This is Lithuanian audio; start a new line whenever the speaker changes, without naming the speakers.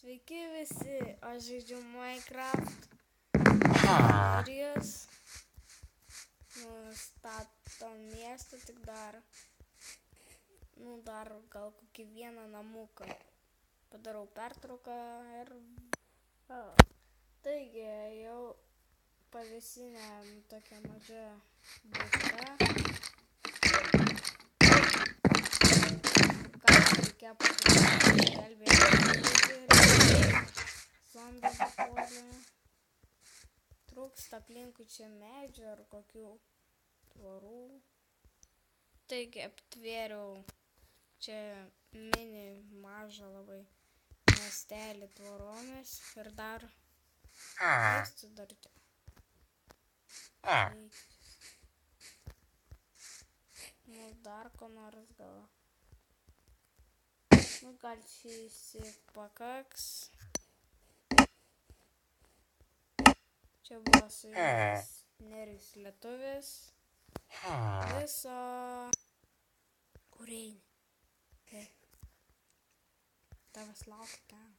Sveiki visi, aš žaidžiu Minecraft serijos. Nustato miestą, tik dar gal kokį vieną namuką. Padarau pertrauką ir... Taigi, jau pavėsinė tokia maža būta. Ką reikia pasakyti, gelbėti. Zombis papuolė. Trūksta aplinkui čia medžių ar kokių tvorų. Taigi aptvėriau čia mini mažą labai miestelį tvoromis ir dar maistu dar čia. Dar ko nors gal. Gal šį pakaks. Čia buvo su jumis Nerijus lietuvis. Viso... Kur eini? Tavęs laukia ten.